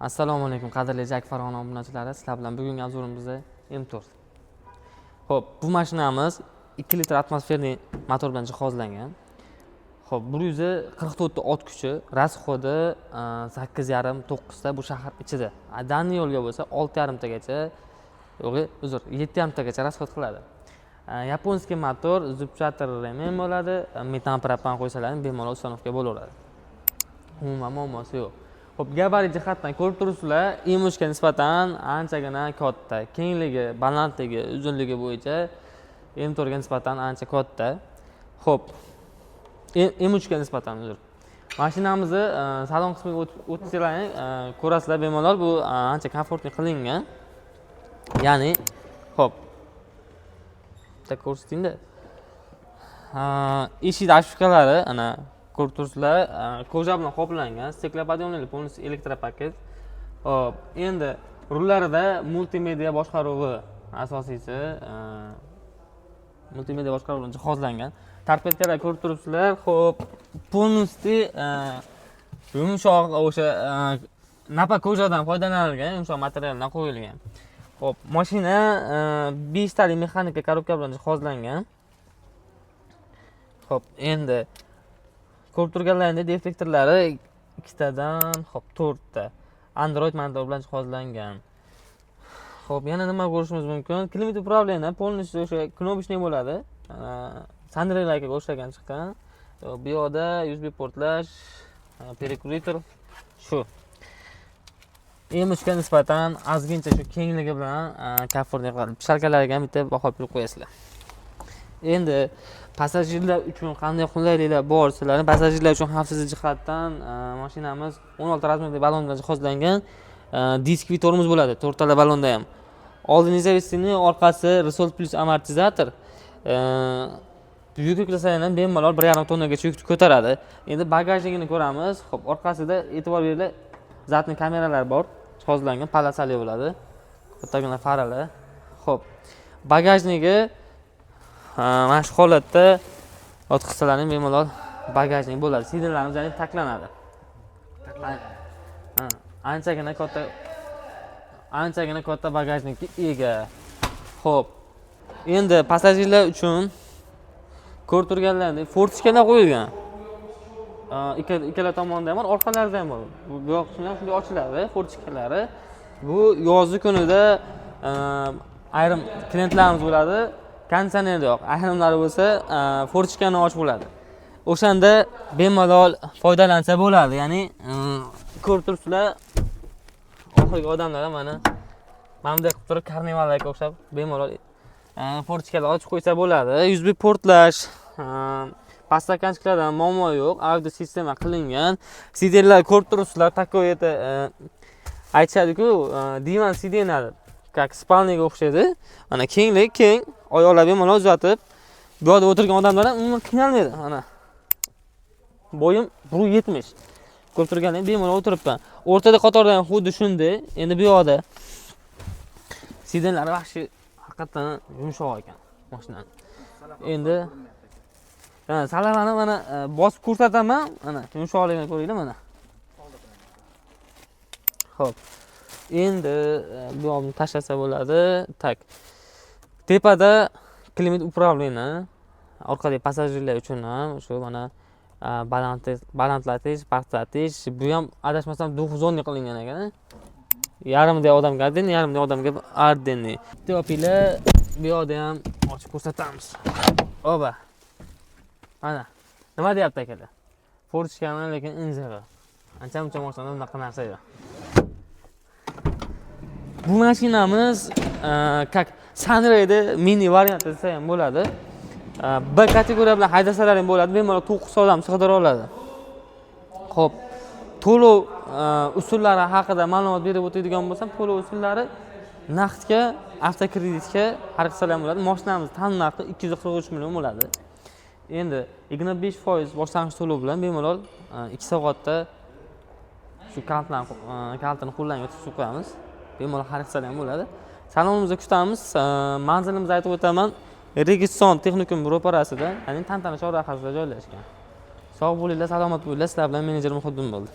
Assalomu alaykum qadrli Jak Farg'ona obunachilari, sizlar bilan bugungi obzorimizda M4. Xo'p, bu mashinamiz 2 litr atmosferli motor bilan jihozlangan. Xo'p, 144 ta ot kuchi, rasxodi 8,5-9 ta bu shahar ichida. Danli yo'lga bo'lsa 6,5 tagacha, yo'g'i, uzr, 7,5 tagacha rasxod qiladi. Yaponskiy motor, zubchator remen bo'ladi, metan propan qo'ysalar bemalol uстановка bo'laveradi. Umuman muammosi yo'q. Xo'p, gabarit jihatdan ko'rib turibsizlar, M3 ga nisbatan anchagina katta. Kengligi, balandligi, uzunligi bo'yicha M4 ga nisbatan ancha katta. Xo'p, M3 ga nisbatan uzr. Mashinamizni salon qismiga o'tsizlar, ko'rasizlar bemalol, bu ancha komfortli qilingan. Ya'ni, xo'p, bitta ko'rsating-da. Eshik ashkalari ana ko'rib turibsizlar, koja bilan qoplangan, steklopodiyonli полностью elektropaket. Hop, endi rullarida multimedia boshqaruvi asosiysi, multimedia boshqaruvi bilan jihozlangan. Torpedkalar ko'rib turibsizlar. Xo'p, полностью yumshoq o'sha napa kojadan foydalanilgan, yumshoq materialdan qo'yilgan. Xo'p, mashina 5 tali mexanika korobka bilan jihozlangan. Xo'p, endi ko'rib turganlaringdek deflektorlari 2 tadan, xo'p, 4 ta. Android motor bilan jihozlangan. Xo'p, yana nima ko'rishimiz mumkin? Klimat upravleniya полностью o'sha knopочный bo'ladi. Sandrellarga o'xshagan chiqqan. Bu yoqda USB portlash, perekulitor shu. M3 ga nisbatan ozgincha shu kengligi bilan komfortli qiladi. Shalkalarga ham bitta baho berib qo'yasizlar. Endi passajirlar uchun qanday qulayliklar bor sizlarning? Passajirlar uchun xavfsizlik jihatdan mashinamiz 16 razmerli ballon bilan jihozlangan. Diskli tormoz bo'ladi, 4 tala ballonda ham. Oldi nezavisini, orqasi Resolve Plus amortizator. Yuk yuklasangiz ham bemalol 1,5 tonnagacha yuk ko'taradi. Endi bagajligini ko'ramiz. Xo'p, orqasida e'tibor beringlar, zatni kameralar bor, jihozlangan, palasali bo'ladi. Kattagina faralar. Xo'p, bagajligi mana shu holatda otqizsalarning bemalol bagajlik bo'ladi. Sidralarimiz yana taklanadi. Anchagina katta bagajlikka ega. Xo'p, endi passajirlar uchun ko'rib turganlaringdek fortishkalar qo'yilgan. Ikkala tomonda ham bor, orqalarida ham bor. Bu yoq qismi shunday ochiladi, fortishkalari. Bu yozgi kunida ayrim klientlarimiz bo'ladi, konditsioner yo'q. Ayrimlari bo'lsa, fortishkani ochib bo'ladi. O'shanda bemalol foydalansa bo'ladi. Ya'ni ko'rib turibsizlar, oxirgi odamlar mana bunday qilib turib karnivallarga o'xshab bemalol fortishkalar ochib qo'ysa bo'ladi. USB portlash, pastakanchiklardan muammo yo'q. Audio sistema qilingan. Sidenlar ko'rib turibsizlar, takoyeta aytishadi-ku, divan sidenlari как spalniga o'xshaydi. Mana kenglik keng, oyoqlar bemalol uzatib, bu yerda o'tirgan odamlar ham umuman qiynalmaydi. Mana bo'yim 1.70. Ko'rib turganingiz bemalol o'tiribman. O'rtada qatorda ham xuddi shunday. Endi bu yoqda sidenlar vahshiy haqiqatan yumshoq ekan mashinaning. Endi salalarni mana bosib ko'rsataman. Mana yumshoqligini ko'ringlar mana. Xo'p. Endi bu yoqni tashlasa bo'ladi. Tak. Tepada klimat upravleniya, orqadagi passajirlar uchun ham shu mana balandlatish, pastlatish, bu ham adashmasam difuzorli qilingan ekan. Yarimday odamga Arden, yarimday odamga Ardenni. Teopilar bu yoqda ham ochib ko'rsatamiz. Oba. Mana. Nima deyapti akalar? Fortishkani lekin injig'i. Ancha-muncha mashina bunaqa narsa yo'q. Bu mashinamiz как Sunray'da mini variant desa ham bo'ladi. B kategoriya bilan haydasalar ham bo'ladi. Bemalol 9 odam sig'dira oladi. Xo'p, to'lov usullari haqida ma'lumot berib o'tadigan bo'lsam, to'lov usullari naqdga, avtokreditga har qilsalar ham bo'ladi. Mashinamiz tan narxi 243 million bo'ladi. Endi 25% boshlang'ich to'lov bilan bemalol 2 soatda shu kartani qo'ldan o'tkazib qo'yamiz. Bemalol har qilsalar ham bo'ladi. Salonimizda kutamiz. Manzilimizni aytib o'taman. Registon texnikum ro'parasida, ya'ni Tantana chorrahasida joylashgan. Sog' bo'linglar, salomat bo'linglar. Sizlar bilan menejer Muhiddin bo'ldi.